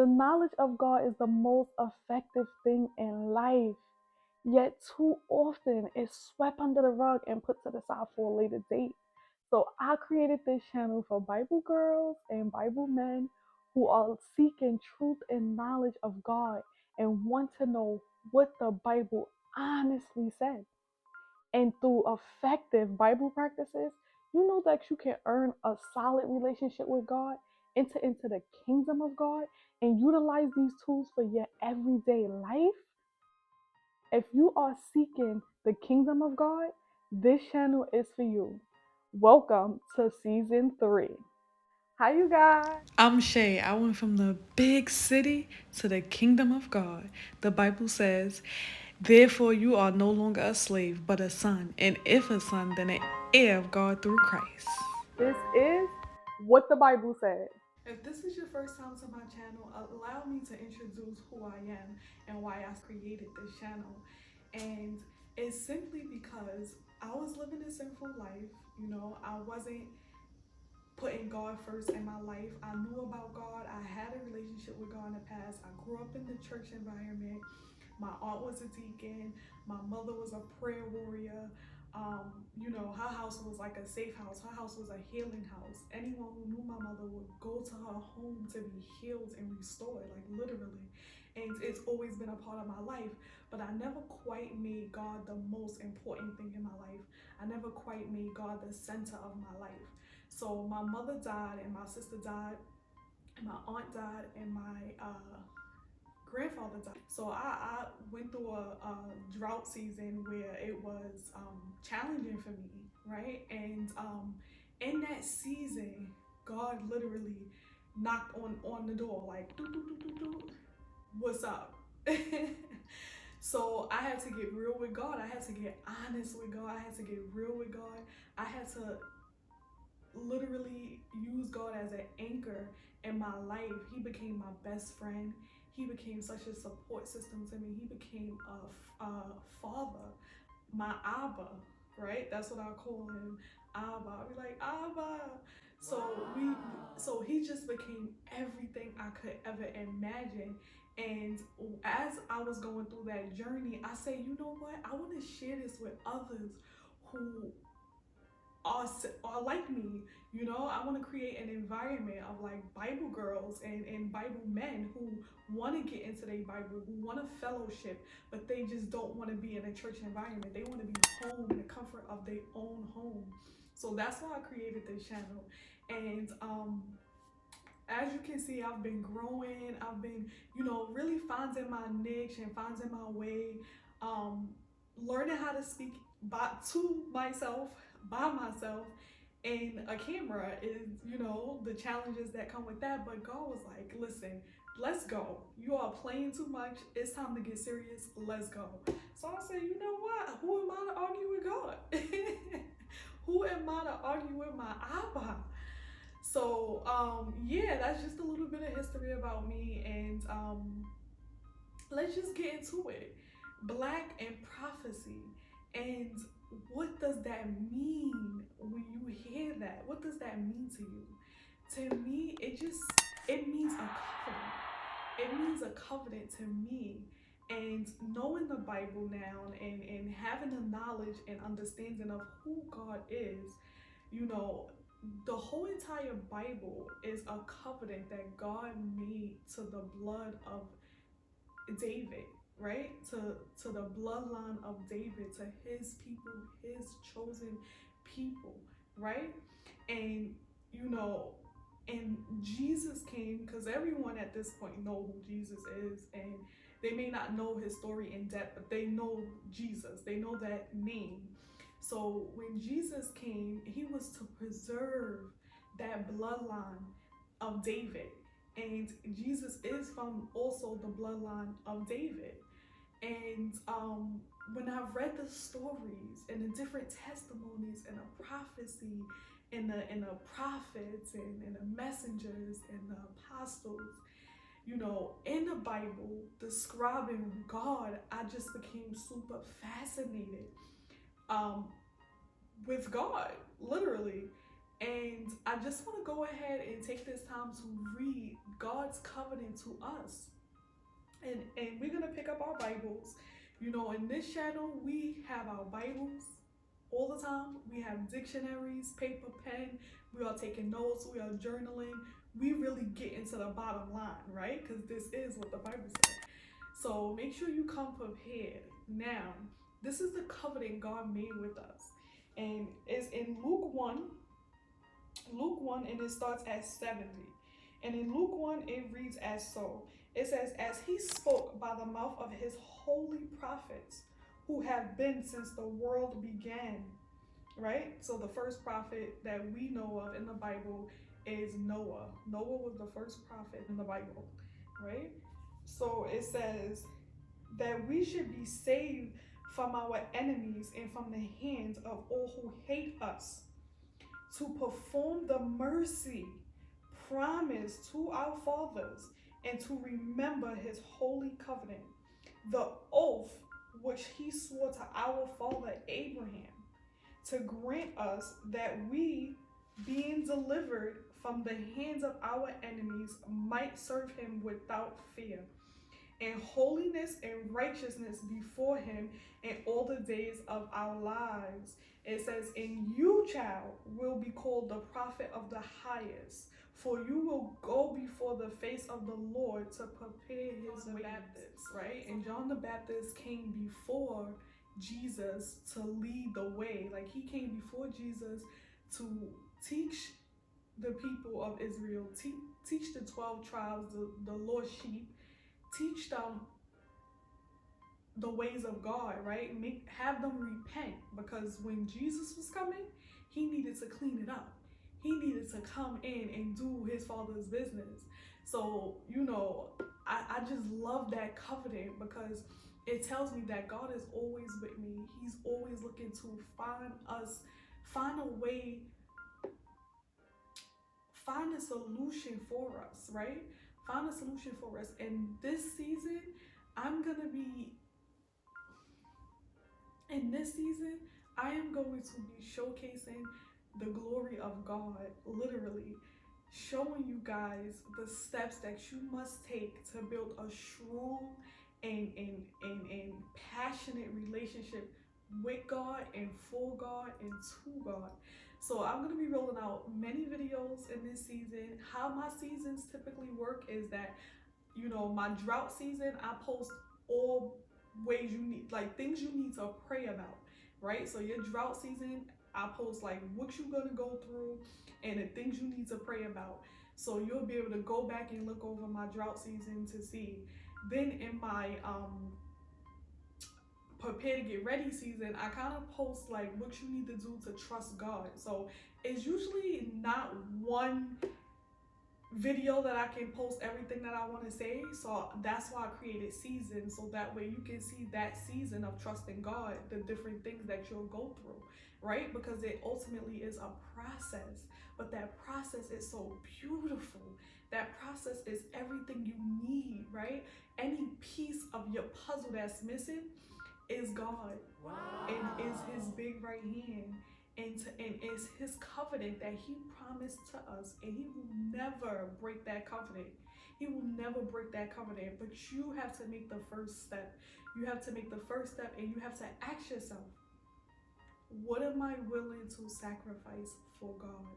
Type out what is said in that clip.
The knowledge of God is the most effective thing in life, yet too often it's swept under the rug and put to the side for a later date. So I created this channel for Bible girls and Bible men who are seeking truth and knowledge of God and want to know what the Bible honestly said. And through effective Bible practices, you know that you can earn a solid relationship with God, enter into the kingdom of God, and utilize these tools for your everyday life. If you are seeking the kingdom of God, this channel is for you. Welcome to season 3. Hi, you guys. I'm Shay. I went from the big city to the kingdom of God. The Bible says, therefore you are no longer a slave, but a son. And if a son, then an heir of God through Christ. This is what the Bible said. If this is your first time to my channel, allow me to introduce who I am and why I created this channel. And it's simply because I was living a sinful life. I wasn't putting God first in my life. I knew about God. I had a relationship with God in the past. I grew up in the church environment. My aunt was a deacon. My mother was a prayer warrior. Her house was like a safe house. Her house was a healing house. Anyone who knew my mother would go to her home to be healed and restored, like literally. And it's always been a part of my life. But I never quite made God the most important thing in my life. I never quite made God the center of my life. So my mother died and my sister died and my aunt died and my grandfather died. So I went through a drought season where it was challenging for me, right? And in that season, God literally knocked on the door like, doo, doo, doo, doo, doo. What's up? So I had to get real with God. I had to get honest with God. I had to get real with God. I had to literally use God as an anchor in my life. He became my best friend. He became such a support system to me. He became a father, my Abba, right? That's what I call him, Abba. I'll be like, Abba. So so he just became everything I could ever imagine. And as I was going through that journey, I say, you know what? I want to share this with others who are like me. I want to create an environment of like Bible girls and Bible men who want to get into their Bible, who want to fellowship, but they just don't want to be in a church environment. They want to be home in the comfort of their own home. So that's why I created this channel. And as you can see, I've been growing. I've been, really finding my niche and finding my way, learning how to speak to myself, by myself, and a camera is, the challenges that come with that. But God was like, listen, let's go. You are playing too much. It's time to get serious. Let's go. So I said, you know what? Who am I to argue with God? Who am I to argue with my Abba? So yeah, that's just a little bit of history about me, and let's just get into it. Black and prophecy. And what does that mean when you hear that? What does that mean to you? To me, it means a covenant. It means a covenant to me. And knowing the Bible now and having the knowledge and understanding of who God is, you know, the whole entire Bible is a covenant that God made to the blood of David, right? To the bloodline of David, to his people, his chosen people, right? And you know, and Jesus came because everyone at this point know who Jesus is, and they may not know his story in depth, but they know Jesus. They know that name. So when Jesus came, he was to preserve that bloodline of David. And Jesus is from also the bloodline of David. And when I've read the stories and the different testimonies and the prophecy and the prophets and the messengers and the apostles, in the Bible describing God, I just became super fascinated um, with God, literally. And I just want to go ahead and take this time to read God's covenant to us. And we're going to pick up our Bibles. You know, in this channel, we have our Bibles all the time. We have dictionaries, paper, pen. We are taking notes. We are journaling. We really get into the bottom line, right? Because this is what the Bible says. So make sure you come prepared. Now, this is the covenant God made with us. And it's in Luke 1, and it starts at 70. And in Luke 1, it reads as so. It says, as he spoke by the mouth of his holy prophets, who have been since the world began. Right? So the first prophet that we know of in the Bible is Noah. Noah was the first prophet in the Bible. Right? So it says that we should be saved from our enemies and from the hands of all who hate us, to perform the mercy promised to our fathers, and to remember his holy covenant, the oath which he swore to our father Abraham, to grant us that we, being delivered from the hands of our enemies, might serve him without fear, in holiness and righteousness before him in all the days of our lives. It says, and you, child, will be called the prophet of the highest, for you will go before the face of the Lord to prepare his way. Right? And John the Baptist came before Jesus to lead the way. Like, he came before Jesus to teach the people of Israel, teach the 12 tribes, the Lord's sheep, teach them the ways of God, right? Have them repent, because when Jesus was coming, he needed to clean it up. He needed to come in and do his father's business. So, you know, I just love that covenant, because it tells me that God is always with me. He's always looking to find a way, find a solution for us, right? Find a solution for us. And this season, I am going to be showcasing the glory of God, literally showing you guys the steps that you must take to build a strong and passionate relationship with God and for God and to God. So I'm going to be rolling out many videos in this season. How my seasons typically work is that, you know, my drought season, I post all ways you need, like things you need to pray about, right? So your drought season, I post like what you're gonna go through and the things you need to pray about. So you'll be able to go back and look over my drought season to see. Then in my prepare to get ready season, I kind of post like what you need to do to trust God. So it's usually not one video that I can post everything that I want to say. So that's why I created seasons, so that way you can see that season of trusting God, the different things that you'll go through, right? Because it ultimately is a process, but that process is so beautiful. That process is everything you need, right? Any piece of your puzzle that's missing is God. Wow. And is his big right hand. And it's his covenant that he promised to us, and he will never break that covenant. He will never break that covenant, but you have to make the first step. You have to make the first step, and you have to ask yourself, what am I willing to sacrifice for God?